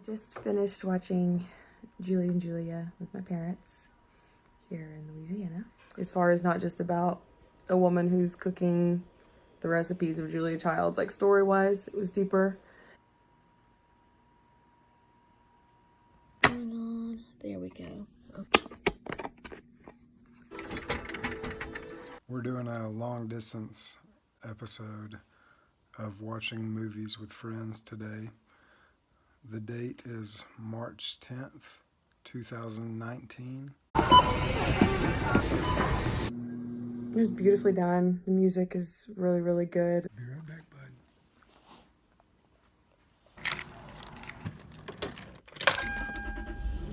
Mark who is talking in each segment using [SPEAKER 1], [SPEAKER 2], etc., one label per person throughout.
[SPEAKER 1] I just finished watching Julie and Julia with my parents here in Louisiana. As far as not just about a woman who's cooking the recipes of Julia Childs, like story-wise, it was deeper.
[SPEAKER 2] Turn on. There we go. Okay.
[SPEAKER 3] We're doing a long distance episode of watching movies with friends today. The date is March 10th, 2019.
[SPEAKER 1] It was beautifully done. The music is really, really good.
[SPEAKER 3] Be right back,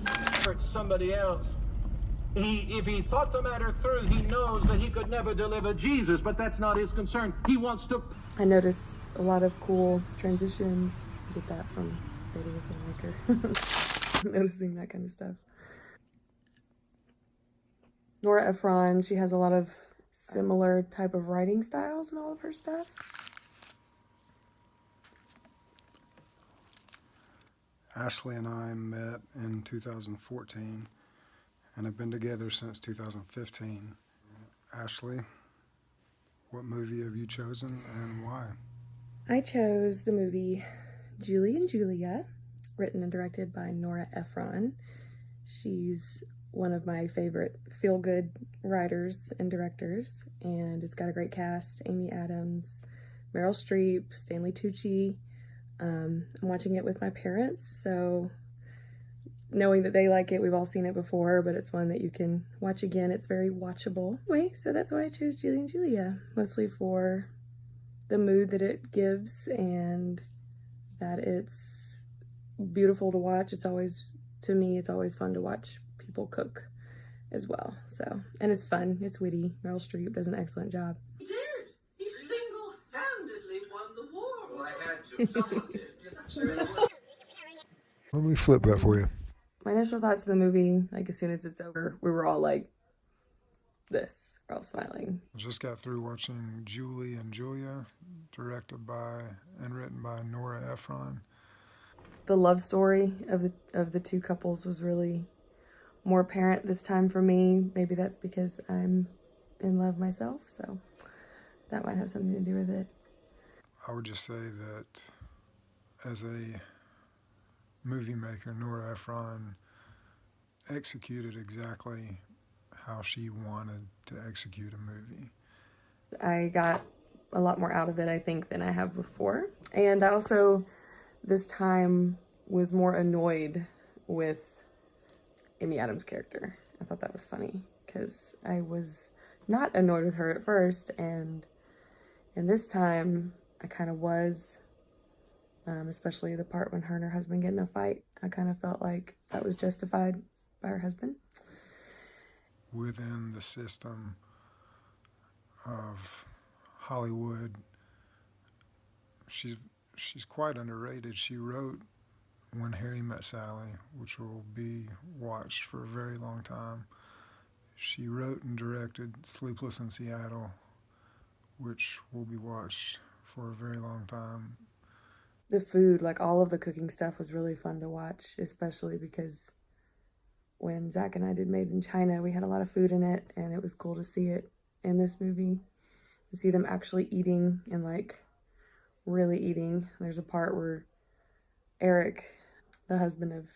[SPEAKER 3] bud.
[SPEAKER 4] Hurt somebody else. If he thought the matter through, he knows that he could never deliver Jesus, but that's not his concern. He wants to...
[SPEAKER 1] I noticed a lot of cool transitions. I get that from dating a filmmaker. Noticing that kind of stuff. Nora Ephron, she has a lot of similar type of writing styles in all of her stuff.
[SPEAKER 3] Ashley and I met in 2014 and have been together since 2015. Ashley, what movie have you chosen and why?
[SPEAKER 1] I chose the movie Julie and Julia, written and directed by Nora Ephron. She's one of my favorite feel-good writers and directors, and it's got a great cast: Amy Adams, Meryl Streep, Stanley Tucci. I'm watching it with my parents, so knowing that they like it, we've all seen it before, but it's one that you can watch again. It's very watchable. Anyway, so that's why I chose Julie and Julia, mostly for the mood that it gives and that it's beautiful to watch. It's always, to me, it's always fun to watch people cook as well. So, and it's fun, it's witty. Meryl Streep does an excellent job.
[SPEAKER 5] He did. He single-handedly won the war.
[SPEAKER 6] Well, I had to. Someone did.
[SPEAKER 3] Let me flip that for you.
[SPEAKER 1] My initial thoughts of the movie, like as soon as it's over, we were all like this. We're all smiling.
[SPEAKER 3] Just got through watching Julie and Julia, directed by and written by Nora Ephron.
[SPEAKER 1] The love story of the two couples was really more apparent this time for me. Maybe that's because I'm in love myself, so that might have something to do with it.
[SPEAKER 3] I would just say that as a movie maker, Nora Ephron executed exactly how she wanted to execute a movie.
[SPEAKER 1] I got a lot more out of it, I think, than I have before. And I also, this time, was more annoyed with Amy Adams' character. I thought that was funny, because I was not annoyed with her at first, and this time, I kind of was, especially the part when her and her husband get in a fight. I kind of felt like that was justified by her husband.
[SPEAKER 3] Within the system of Hollywood, she's quite underrated. She wrote When Harry Met Sally, which will be watched for a very long time. She wrote and directed Sleepless in Seattle, which will be watched for a very long time.
[SPEAKER 1] The food, like all of the cooking stuff, was really fun to watch, especially because when Zach and I did Made in China, we had a lot of food in it, and it was cool to see it in this movie, to see them actually eating and like really eating. There's a part where Eric, the husband of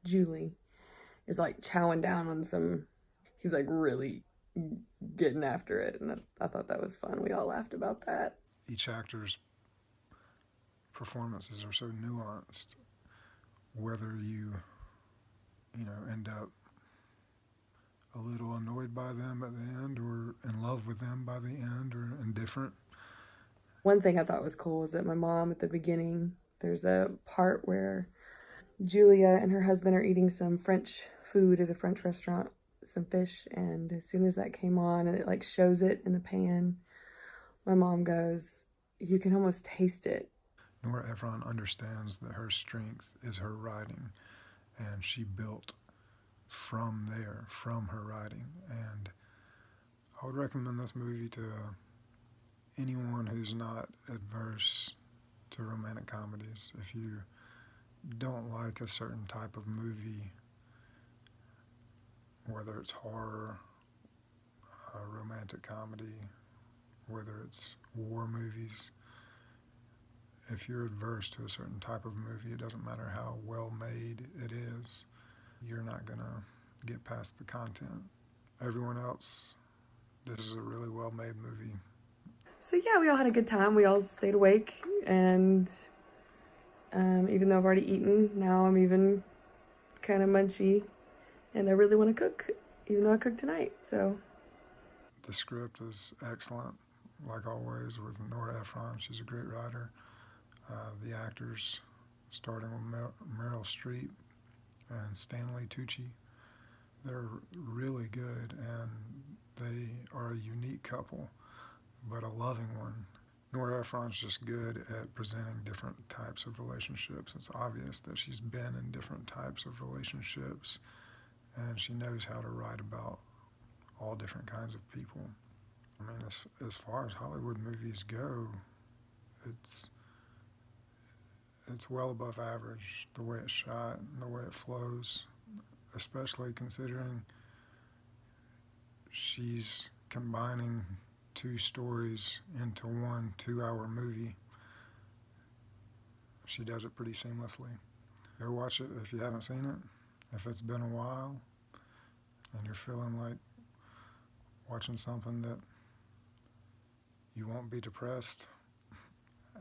[SPEAKER 1] Julie, is like chowing down on some, he's like really getting after it, and I thought that was fun. We all laughed about that.
[SPEAKER 3] Each actor's performances are so nuanced, whether you end up a little annoyed by them at the end or in love with them by the end or indifferent.
[SPEAKER 1] One thing I thought was cool was that my mom, at the beginning, there's a part where Julia and her husband are eating some French food at a French restaurant, some fish, and as soon as that came on and it like shows it in the pan, my mom goes, "You can almost taste it."
[SPEAKER 3] Nora Ephron understands that her strength is her writing, and she built from there, from her writing. And I would recommend this movie to anyone who's not adverse to romantic comedies. If you don't like a certain type of movie, whether it's horror, romantic comedy, whether it's war movies, if you're adverse to a certain type of movie, it doesn't matter how well made it is, you're not going to get past the content. Everyone else, this is a really well made movie.
[SPEAKER 1] So yeah, we all had a good time. We all stayed awake, and even though I've already eaten, now I'm even kind of munchy, and I really want to cook, even though I cooked tonight. So
[SPEAKER 3] the script is excellent, like always, with Nora Ephron. She's a great writer. The actors, starting with Meryl Streep and Stanley Tucci, they're really good, and they are a unique couple, but a loving one. Nora Ephron's just good at presenting different types of relationships. It's obvious that she's been in different types of relationships, and she knows how to write about all different kinds of people. I mean, as far as Hollywood movies go, it's well above average, the way it's shot and the way it flows, especially considering she's combining two stories into one 2-hour movie. She does it pretty seamlessly. Go watch it if you haven't seen it. If it's been a while and you're feeling like watching something that you won't be depressed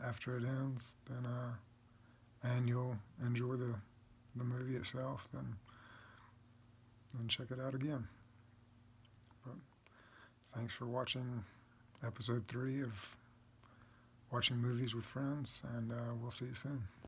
[SPEAKER 3] after it ends, then and you'll enjoy the movie itself, then check it out again. But thanks for watching episode 3 of Watching Movies with Friends, and we'll see you soon.